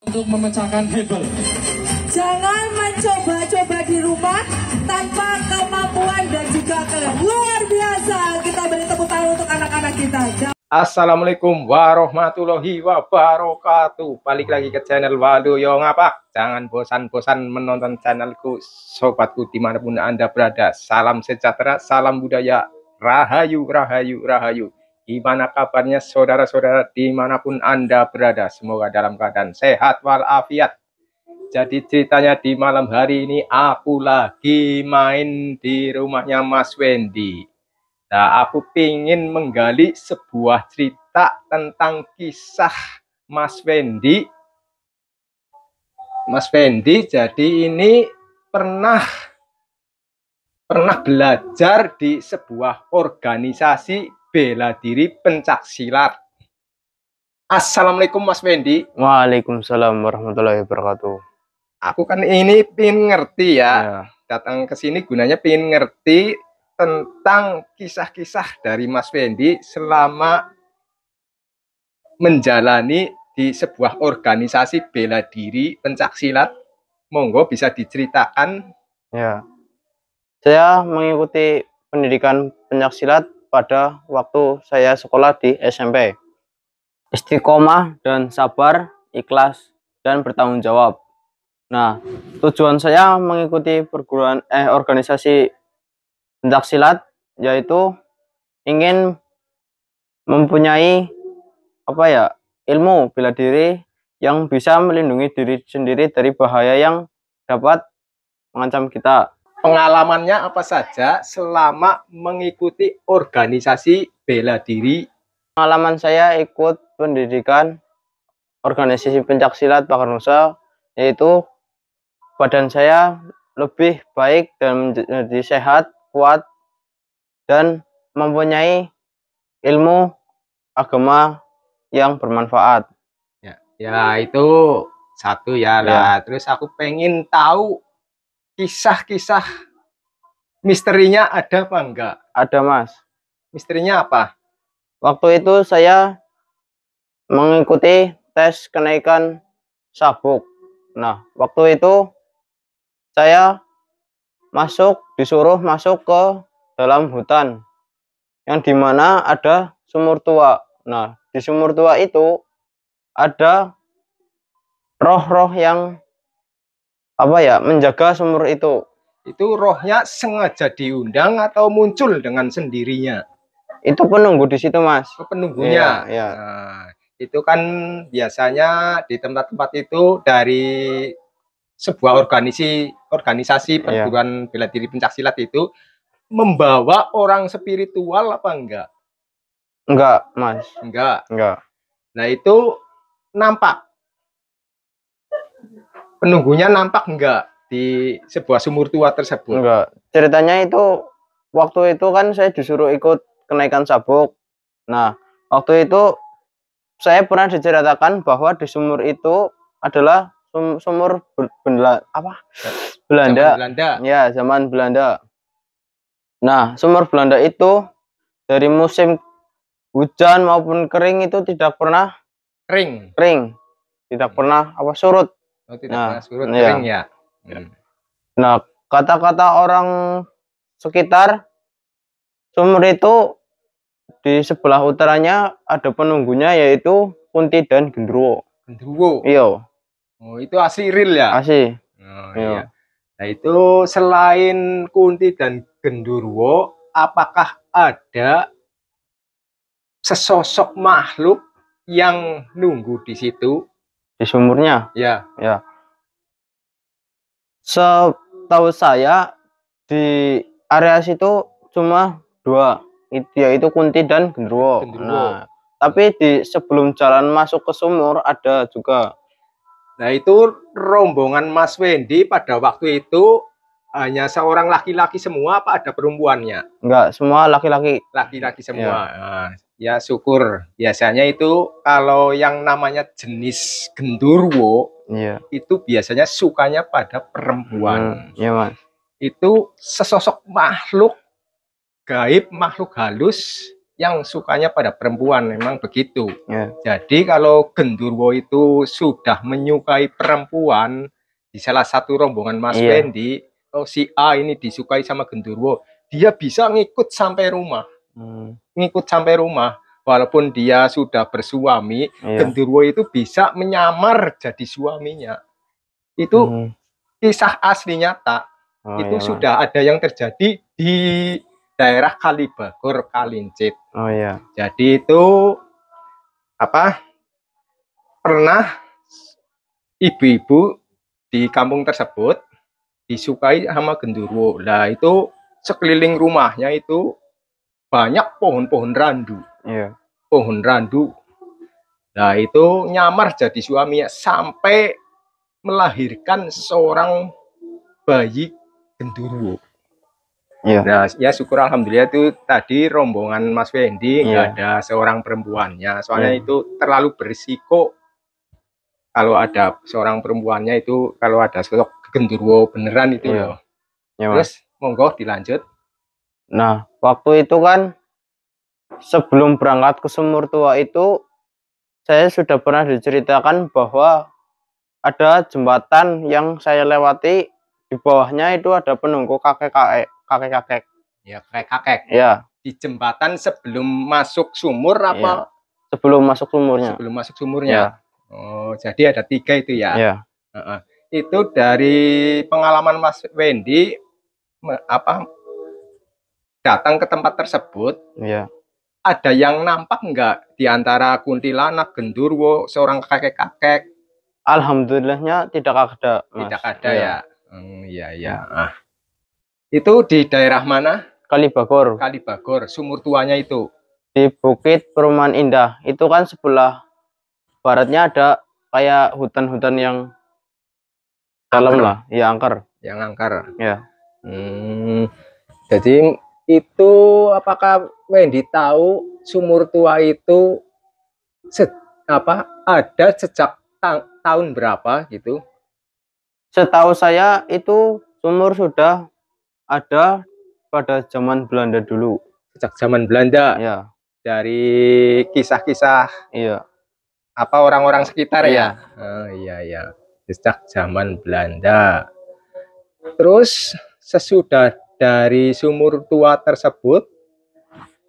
untuk memecahkan hebel. Jangan mencoba-coba di rumah tanpa kemampuan dan juga luar biasa. Kita beri tepuk tangan untuk anak-anak kita. Assalamualaikum warahmatullahi wabarakatuh. Balik lagi ke channel Waluyo Ngapak. Jangan bosan-bosan menonton channelku, sobatku dimanapun Anda berada. Salam sejahtera, salam budaya, rahayu, rahayu, rahayu. Gimana kabarnya saudara-saudara dimanapun Anda berada? Semoga dalam keadaan sehat walafiat. Jadi ceritanya di malam hari ini aku lagi main di rumahnya Mas Wendy. Nah, aku ingin menggali sebuah cerita tentang kisah Mas Wendy. Mas Wendy jadi ini pernah belajar di sebuah organisasi bela diri pencaksilat. Assalamualaikum Mas Wendy. Waalaikumsalam warahmatullahi wabarakatuh. Aku kan ini pengen ngerti ya. Datang ke sini gunanya pengen ngerti tentang kisah-kisah dari Mas Wendy selama menjalani di sebuah organisasi bela diri pencaksilat. Monggo bisa diceritakan. Ya, saya mengikuti pendidikan pencaksilat pada waktu saya sekolah di SMP. Istiqomah dan sabar, ikhlas dan bertanggung jawab. Nah, tujuan saya mengikuti organisasi pencaksilat yaitu ingin mempunyai ilmu bela diri yang bisa melindungi diri sendiri dari bahaya yang dapat mengancam kita. Pengalamannya apa saja selama mengikuti organisasi bela diri? Pengalaman saya ikut pendidikan organisasi pencaksilat Pakar Nusa, yaitu badan saya lebih baik dan menjadi sehat, kuat, dan mempunyai ilmu agama yang bermanfaat. Ya itu satu ya lah. Terus aku pengen tahu kisah-kisah misterinya ada apa enggak? Ada, Mas. Misterinya apa? Waktu itu saya mengikuti tes kenaikan sabuk. Nah, waktu itu saya disuruh masuk ke dalam hutan yang dimana ada sumur tua. Nah, di sumur tua itu ada roh-roh yang menjaga sumur itu. Itu rohnya sengaja diundang atau muncul dengan sendirinya? Itu penunggu di situ, Mas. Penunggunya. Iya. Nah, itu kan biasanya di tempat-tempat itu dari sebuah organisasi perguruan bela diri pencaksilat itu membawa orang spiritual apa enggak? Enggak, Mas. Enggak. Nah, itu nampak. Penunggunya nampak enggak di sebuah sumur tua tersebut? Enggak. Ceritanya itu waktu itu kan saya disuruh ikut kenaikan sabuk. Nah, waktu itu saya pernah diceritakan bahwa di sumur itu adalah sumur Belanda. Ya, zaman Belanda. Nah, sumur Belanda itu dari musim hujan maupun kering itu tidak pernah kering. Tidak pernah surut. Oh, tidak pernah surut, kering ya. Nah, kata-kata orang sekitar, sumur itu di sebelah utaranya ada penunggunya yaitu Kunti dan Gendruwo. Gendruwo? Iya. Oh, itu asli real ya? Asli. Oh, iya. Nah, itu selain Kunti dan Gendruwo, apakah ada sesosok makhluk yang nunggu di situ? Di sumurnya? Ya. Setahu saya di area situ cuma dua, yaitu Kunti dan Gendruwo. Nah, tapi di sebelum jalan masuk ke sumur ada juga. Nah, itu rombongan Mas Wendy pada waktu itu hanya seorang laki-laki semua apa ada perempuannya? Enggak, semua laki-laki. Laki-laki semua. Nah, ya syukur. Biasanya itu kalau yang namanya jenis Gendruwo itu biasanya sukanya pada perempuan. Iya, Mas. Itu sesosok makhluk gaib, makhluk halus yang sukanya pada perempuan, memang begitu. Ya. Jadi kalau Gendurwo itu sudah menyukai perempuan, di salah satu rombongan Mas Iya. Wendy, oh si A ini disukai sama Gendurwo, dia bisa ngikut sampai rumah. Ngikut sampai rumah. Walaupun dia sudah bersuami, Iya. Gendurwo itu bisa menyamar jadi suaminya. Itu kisah asli nyata. Oh, Itu iya, Mas. sudah ada yang terjadi di daerah Kalibagor, Kalincit. Oh iya. Jadi itu apa? Pernah ibu-ibu di kampung tersebut disukai sama Gendurwo. Nah, itu sekeliling rumahnya itu banyak pohon-pohon randu. Iya. Pohon randu. Nah, itu nyamar jadi suaminya sampai melahirkan seorang bayi Gendurwo. Iya. Nah, ya syukur alhamdulillah itu tadi rombongan Mas Wendy nggak Iya. ada seorang perempuannya. Soalnya Iya. itu terlalu berisiko kalau ada seorang perempuannya itu, kalau ada sosok Gendurwo beneran itu Iya. loh. Ya, Mas. Terus monggo dilanjut. Nah, waktu itu kan sebelum berangkat ke Sumur Tua itu saya sudah pernah diceritakan bahwa ada jembatan yang saya lewati, di bawahnya itu ada penunggu kakek-kakek. Ya, kakek-kakek. Ya, Di jembatan sebelum masuk sumur apa? sebelum masuk sumurnya. Sebelum masuk sumurnya. Oh, jadi ada 3 itu ya. Ya. Itu dari pengalaman Mas Wendy datang ke tempat tersebut. Ya. Ada yang nampak nggak di antara kuntilanak, Gendurwo, seorang kakek-kakek? Alhamdulillahnya tidak ada, Mas. Tidak ada ya. Iya. Itu di daerah mana? Kalibagor. Kalibagor, sumur tuanya itu. Di Bukit Perumahan Indah. Itu kan sebelah baratnya ada kayak hutan-hutan yang dalam Angker. lah, ya angker. Yang angker. Ya. Jadi itu apakah Wendy tahu sumur tua itu ada sejak tahun berapa gitu? Setahu saya itu sumur sudah ada pada zaman Belanda dulu. Sejak zaman Belanda. Ya. Dari kisah-kisah Iya. orang-orang sekitar Iya. ya. Oh, iya. Sejak zaman Belanda. Terus sesudah dari sumur tua tersebut,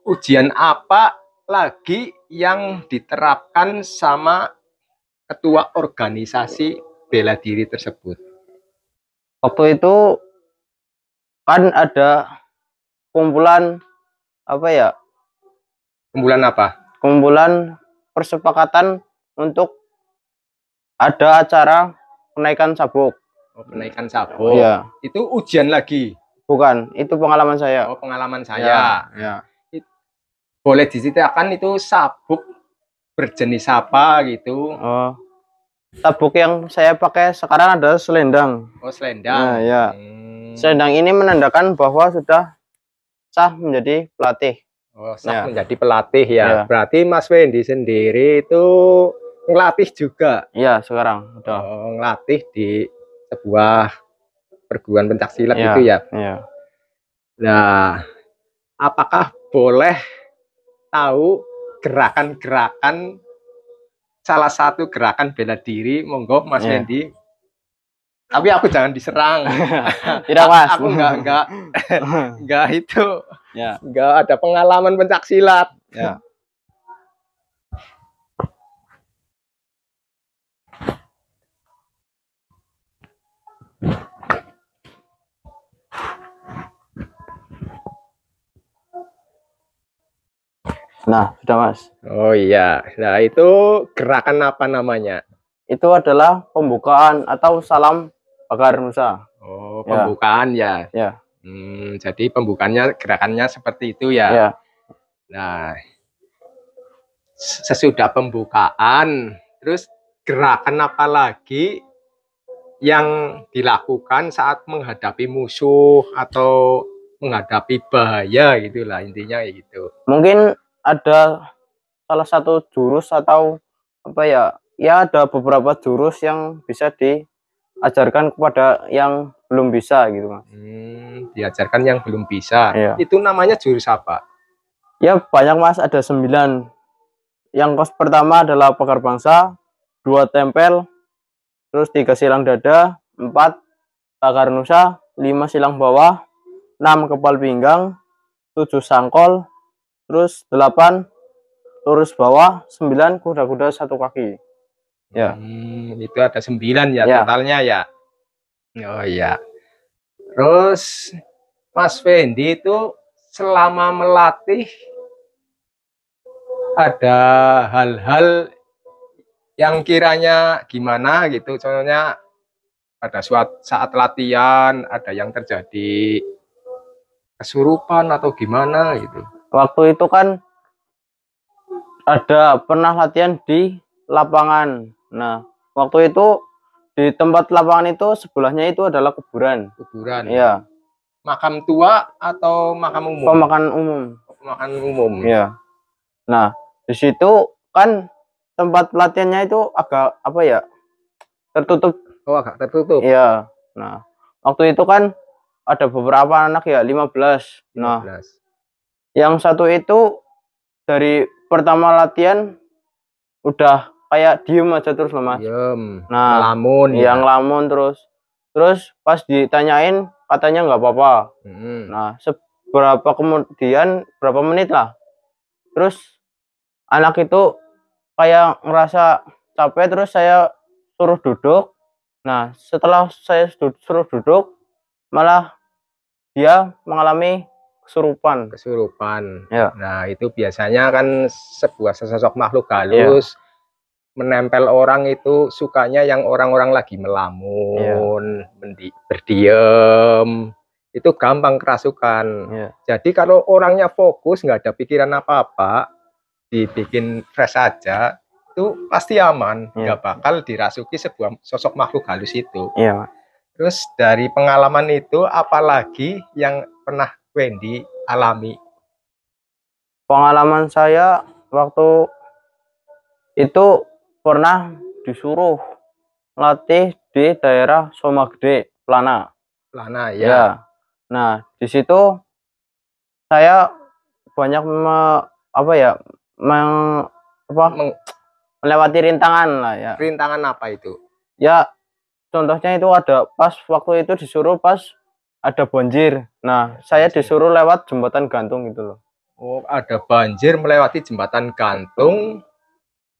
ujian apa lagi yang diterapkan sama ketua organisasi bela diri tersebut? Waktu itu kan ada kumpulan Kumpulan apa? Kumpulan persepakatan untuk ada acara kenaikan sabuk. Oh, kenaikan sabuk. Iya. Itu ujian lagi? Bukan, itu pengalaman saya. Oh, pengalaman saya. Ya. Boleh diceritakan itu sabuk berjenis apa gitu? Oh, sabuk yang saya pakai sekarang adalah selendang. Oh, selendang. Nah, ya. Selendang ini menandakan bahwa sudah sah menjadi pelatih. Oh, sah menjadi pelatih ya. Ya. Berarti Mas Wendy sendiri itu ngelatih juga? Iya, sekarang udah. Oh, ngelatih di sebuah perguruan pencaksilat Ya. itu ya? Iya. Nah, apakah boleh tahu gerakan-gerakan, salah satu gerakan bela diri? Monggo Mas Wendy. Tapi aku jangan diserang. Tidak, Mas. Aku enggak itu. Ya. Enggak ada pengalaman pencaksilat. Ya. Nah, sudah Mas. Oh iya. Nah, itu gerakan apa namanya? Itu adalah pembukaan atau salam pagar nusa. Oh, pembukaan ya. Ya. Jadi pembukaannya, gerakannya seperti itu ya. Ya. Nah, sesudah pembukaan, terus gerakan apa lagi yang dilakukan saat menghadapi musuh atau menghadapi bahaya gitulah intinya gitu. Mungkin ada salah satu jurus atau ya ada beberapa jurus yang bisa diajarkan kepada yang belum bisa gitu Mas. Diajarkan yang belum bisa. Iya. Itu namanya jurus apa? Ya banyak Mas, ada 9. Yang pertama adalah pagar bangsa, 2 tempel, terus 3 silang dada, 4 pagar nusa, 5 silang bawah, 6 kepal pinggang, 7 sangkol, terus 8 lurus bawah, 9 kuda-kuda 1 kaki. Ya. Itu ada 9 ya, Ya. totalnya ya. Oh iya. Terus Mas Fendi itu selama melatih ada hal-hal yang kiranya gimana gitu, contohnya pada saat latihan ada yang terjadi kesurupan atau gimana gitu. Waktu itu kan ada pernah latihan di lapangan. Nah, waktu itu di tempat lapangan itu sebelahnya itu adalah kuburan. Kuburan. Iya. Makam tua atau makam umum? Pemakaman umum. Pemakaman umum. Iya. Nah, di situ kan tempat pelatihannya itu agak apa ya? Tertutup. Oh, agak tertutup. Iya. Nah, waktu itu kan ada beberapa anak ya, 15. Nah, 15. yang satu itu dari pertama latihan udah kayak diem aja terus loh Mas. Diem. Nah, ngelamun ya ngelamun terus pas ditanyain katanya nggak apa-apa. Nah, berapa menit lah, terus anak itu kayak ngerasa capek, terus saya suruh duduk. Nah, setelah saya suruh duduk, malah dia mengalami kesurupan. Ya. Nah, itu biasanya kan sebuah sosok makhluk halus menempel orang itu sukanya yang orang-orang lagi melamun, berdiam, itu gampang kerasukan. Jadi kalau orangnya fokus, nggak ada pikiran apa-apa, dibikin fresh aja, itu pasti aman, nggak bakal dirasuki sebuah sosok makhluk halus itu. Terus dari pengalaman itu, apalagi yang pernah Wendy alami? Pengalaman saya waktu itu pernah disuruh latih di daerah Somagede, Plana. Plana ya. Nah, di situ saya banyak melewati rintangan lah ya. Rintangan apa itu? Ya, contohnya itu ada pas waktu itu disuruh pas ada banjir. Nah, saya disuruh lewat jembatan gantung gitu loh. Oh, ada banjir melewati jembatan gantung.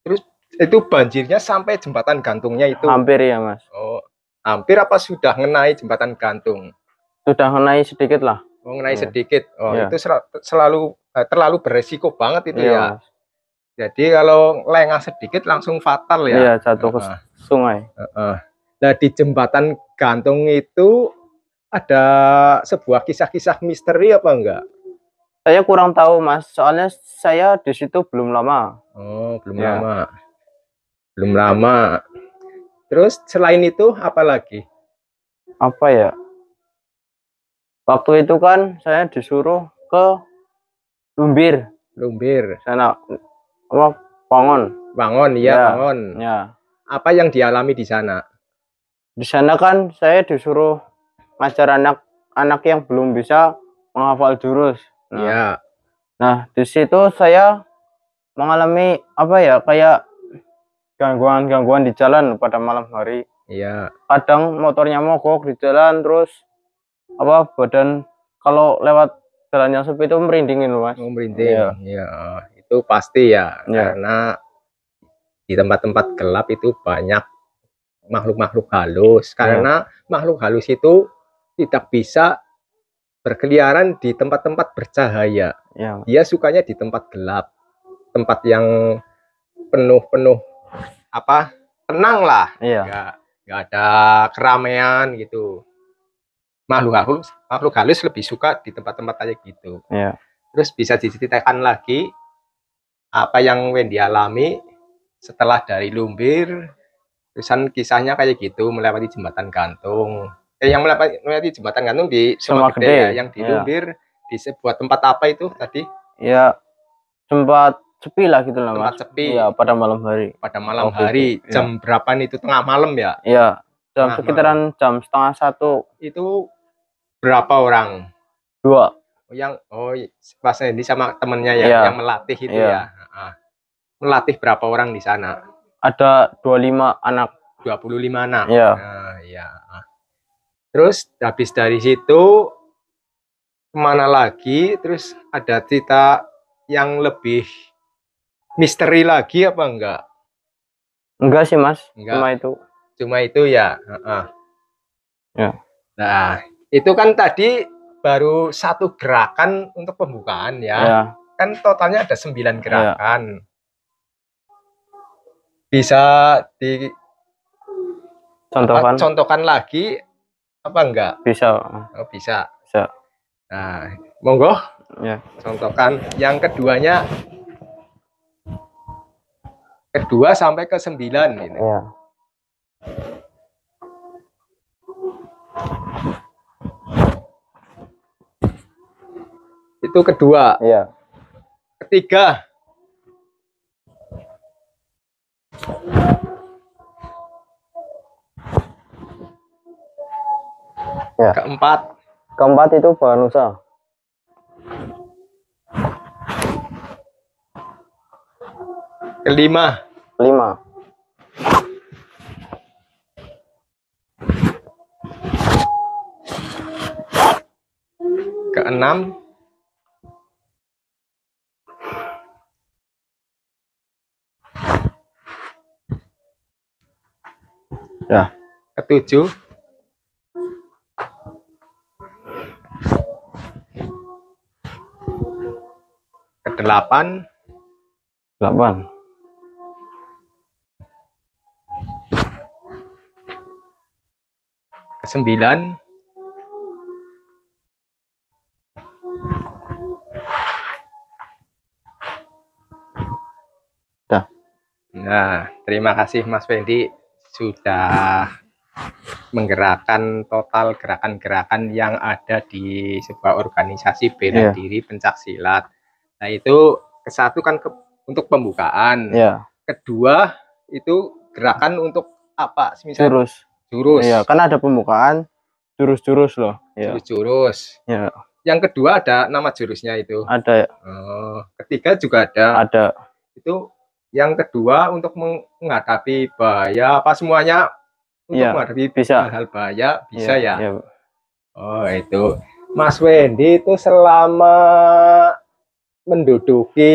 Terus itu banjirnya sampai jembatan gantungnya itu? Hampir ya Mas. Oh, hampir apa sudah ngenai jembatan gantung? Sudah ngenai sedikit lah. Oh, ngenai sedikit. Oh, itu terlalu beresiko banget itu ya. Mas. Jadi kalau lengah sedikit langsung fatal ya. Iya, jatuh ke sungai. Nah, di jembatan gantung itu ada sebuah kisah-kisah misteri apa enggak? Saya kurang tahu Mas, soalnya saya di situ belum lama. Oh, belum lama. Belum lama. Terus selain itu apa lagi? Apa ya? Waktu itu kan saya disuruh ke Lumbir. Sana Wangon ya. Wangon. Ya. Apa yang dialami di sana? Di sana kan saya disuruh ngajar anak-anak yang belum bisa menghafal jurus. Nah, di situ saya mengalami kayak gangguan di jalan pada malam hari. Iya. Kadang motornya mogok di jalan, terus badan kalau lewat jalan yang sepi itu merindingin loh Mas. Merinding. Iya. Itu pasti ya. Karena di tempat-tempat gelap itu banyak makhluk-makhluk halus. Karena makhluk halus itu tidak bisa berkeliaran di tempat-tempat bercahaya. Dia sukanya di tempat gelap, tempat yang penuh tenang lah. Nggak ada keramaian gitu. Makhluk halus lebih suka di tempat-tempat kayak gitu. Terus bisa diceritakan lagi apa yang Wendy alami setelah dari Lumbir, terusan kisahnya kayak gitu melewati jembatan gantung. Yang melewati jembatan gantung di Somagede ya, yang di Lumbir di sebuah tempat apa itu tadi? Ya, tempat sepi lah gitu lah Mas. Tempat sepi. Ya, pada malam hari. Pada malam hari. Jam berapa itu? Tengah malam ya? Iya, sekitaran jam 12:30. Itu berapa orang? 2. Mas Wendy sama temennya ya, Iya. yang melatih itu Iya. ya. Melatih berapa orang di sana? Ada 25 anak. 25 anak. Iya. Nah, iya. Terus habis dari situ kemana lagi? Terus ada cerita yang lebih misteri lagi apa enggak? Enggak sih Mas, Enggak. cuma itu. Cuma itu ya. Ya. Nah, itu kan tadi baru satu gerakan untuk pembukaan ya. Ya. Kan totalnya ada 9 gerakan. Bisa contohkan lagi apa enggak? Bisa. Oh, bisa. Bisa. Nah, monggo. Ya. Contohkan yang keduanya, kedua sampai ke 9 ini. Ya. Itu kedua. Iya. Ketiga. Ya. Keempat itu Bahanusa. Kelima. Keenam. Ya. Ketujuh. Kedelapan. Kesembilan. Dah. Nah, terima kasih Mas Wendy sudah menggerakkan total gerakan-gerakan yang ada di sebuah organisasi bela diri pencak silat. Nah, itu kesatu kan untuk pembukaan. Ya. Kedua itu gerakan untuk apa? Misalnya jurus. Iya, kan ada pembukaan jurus-jurus loh. Ya. Jurus. Ya. Yang kedua ada nama jurusnya itu. Ada. Ketiga juga ada. Ada. Itu yang kedua untuk menghadapi bahaya apa semuanya untuk menghadapi hal-hal bahaya bisa ya. Oh, itu Mas Wendy itu selama menduduki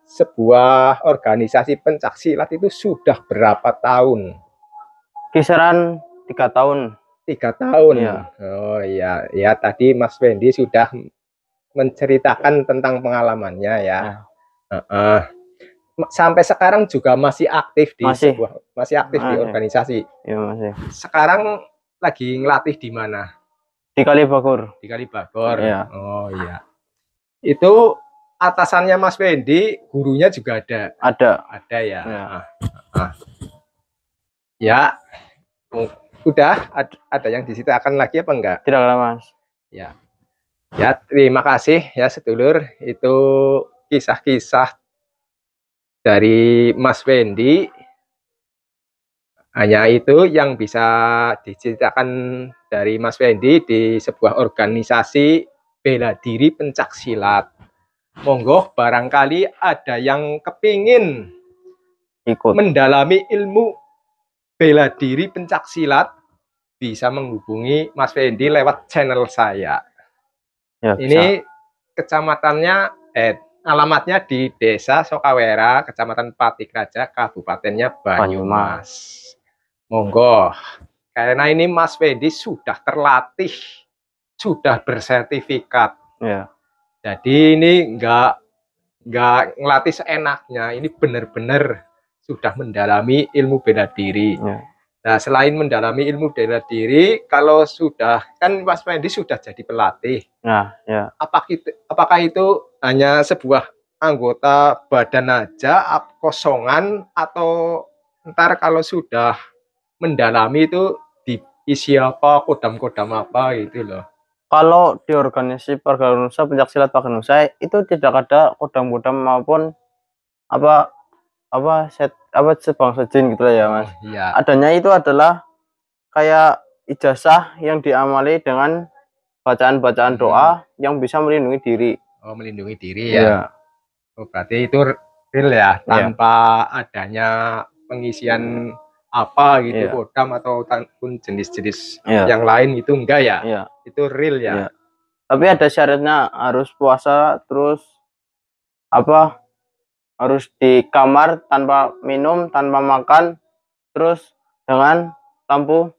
sebuah organisasi pencak silat itu sudah berapa tahun? Kisaran 3 tahun. 3 tahun. Ya. Oh iya, ya tadi Mas Wendy sudah menceritakan tentang pengalamannya ya. Sampai sekarang juga masih aktif di di organisasi. Ya, masih. Sekarang lagi ngelatih di mana? Di Kalibagor. Di Kalibagor. Ya. Oh iya. Itu atasannya Mas Wendy, gurunya juga ada. Ada ya. Ya. Udah ada yang diceritakan lagi apa enggak? Tidak lah Mas. Ya. Ya, terima kasih ya sedulur. Itu kisah-kisah dari Mas Wendy. Hanya itu yang bisa diceritakan dari Mas Wendy di sebuah organisasi bela diri pencak silat. Monggo barangkali ada yang kepingin ikut mendalami ilmu bela diri pencak silat, bisa menghubungi Mas Wendy lewat channel saya. Ya, ini kecamatannya alamatnya di Desa Sokawera, Kecamatan Patikraja, Kabupatennya Banyumas. Monggo, karena ini Mas Wendy sudah terlatih, sudah bersertifikat. Ya. Jadi ini enggak ngelatih seenaknya, ini benar-benar sudah mendalami ilmu bela diri. Ya. Nah, selain mendalami ilmu bela diri, kalau sudah kan Mas Wendy sudah jadi pelatih. Nah, ya. Apakah itu hanya sebuah anggota badan aja, kosongan, atau ntar kalau sudah mendalami itu diisi apa, kodam-kodam apa gitu loh? Kalau di organisasi Parganusa Pencak Silat Parganusa itu tidak ada kodam-kodam maupun apa sebangsa jin gitu lah ya Mas. Iya. Adanya itu adalah kayak ijazah yang diamali dengan bacaan-bacaan doa yang bisa melindungi diri. Oh, melindungi diri ya. Oh, berarti itu real ya, tanpa adanya pengisian apa gitu, kodam ataupun jenis-jenis yang lain itu enggak ya? Itu real ya. Tapi ada syaratnya, harus puasa, terus apa? Harus di kamar tanpa minum, tanpa makan, terus dengan lampu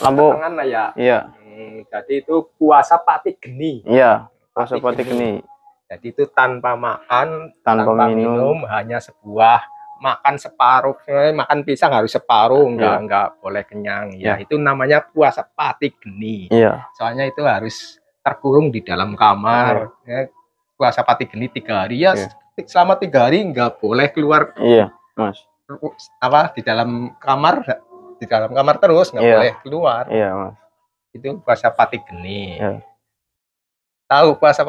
lampu tangan lah ya. Iya. Jadi itu puasa pati geni. Iya, puasa pati geni. Jadi itu tanpa makan, tanpa minum, hanya sebuah makan separuh, makan pisang harus separuh, enggak boleh kenyang ya. Itu namanya puasa pati geni. Iya. Soalnya itu harus terkurung di dalam kamar. Puasa pati geni 3 hari ya. Selama 3 hari enggak boleh keluar. Iya, Mas. Apa di dalam kamar terus nggak boleh keluar. Iya, Mas. Itu puasa pati geni. Tahu puasa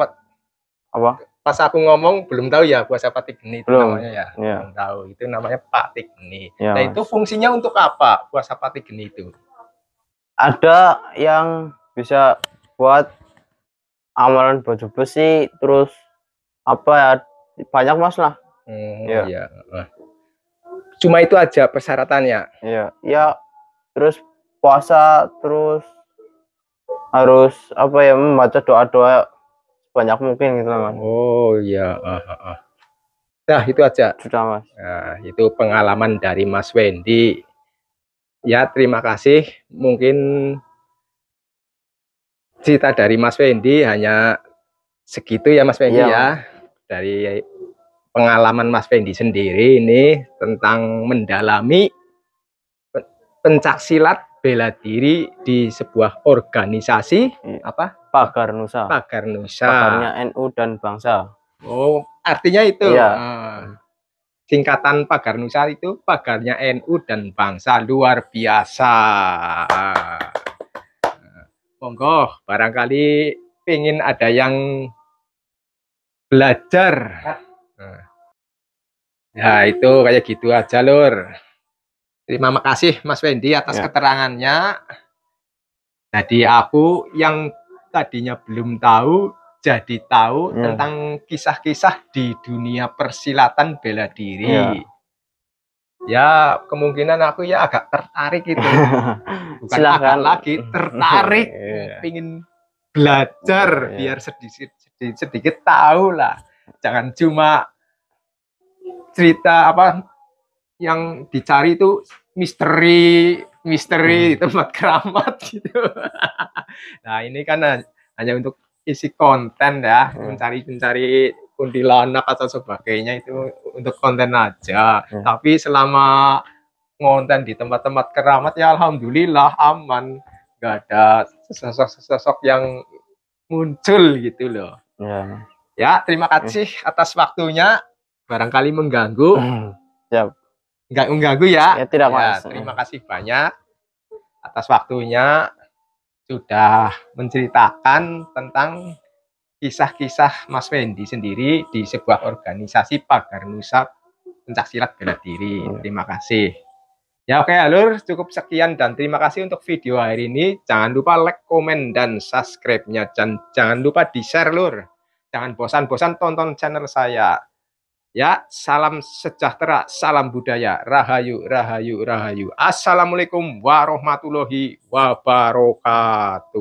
apa? Pas aku ngomong belum tahu ya puasa pati geni itu namanya ya. Belum tahu. Itu namanya pati geni. Nah, itu fungsinya untuk apa puasa pati geni itu? Ada yang bisa buat amalan baju besi, terus apa ya, banyak Mas lah. Iya. Cuma itu aja persyaratannya. Iya. Terus puasa, terus harus apa ya, membaca doa-doa banyak mungkin gitu Mas. Oh iya. Nah itu aja. Sudah Mas. Nah, itu pengalaman dari Mas Wendy. Ya terima kasih. Mungkin cerita dari Mas Wendy hanya segitu ya Mas Wendy ya. Dari pengalaman Mas Wendy sendiri ini tentang mendalami pencaksilat bela diri di sebuah organisasi apa? Pagar Nusa. Pagarnya NU dan bangsa. Oh, artinya itu. Singkatan Pagar Nusa itu pagarnya NU dan bangsa, luar biasa. Monggo, barangkali pengen ada yang belajar. Ya itu kayak gitu aja Lur. Terima kasih Mas Wendy atas keterangannya. Jadi aku yang tadinya belum tahu jadi tahu tentang kisah-kisah di dunia persilatan bela diri. Ya kemungkinan aku ya agak tertarik itu. Bukan agak lagi tertarik, pengen belajar biar sedikit tahu lah. Jangan cuma cerita apa yang dicari itu misteri di tempat keramat gitu. Nah ini kan hanya untuk isi konten ya, mencari kuntilanak atau sebagainya, itu untuk konten aja. Tapi selama ngonten di tempat-tempat keramat ya alhamdulillah aman, nggak ada sosok-sosok yang muncul gitu loh. Ya terima kasih atas waktunya, barangkali mengganggu. Nggak mengganggu ya, tidak Mas. Terima kasih banyak atas waktunya, sudah menceritakan tentang kisah-kisah Mas Wendy sendiri di sebuah organisasi Pagar Nusa pencaksilat bela diri. Terima kasih. Ya oke Lur, cukup sekian dan terima kasih untuk video hari ini. Jangan lupa like, komen, dan subscribe-nya. Jangan lupa di-share Lur. Jangan bosan-bosan tonton channel saya. Ya, salam sejahtera, salam budaya, rahayu, rahayu, rahayu. Assalamualaikum warahmatullahi wabarakatuh.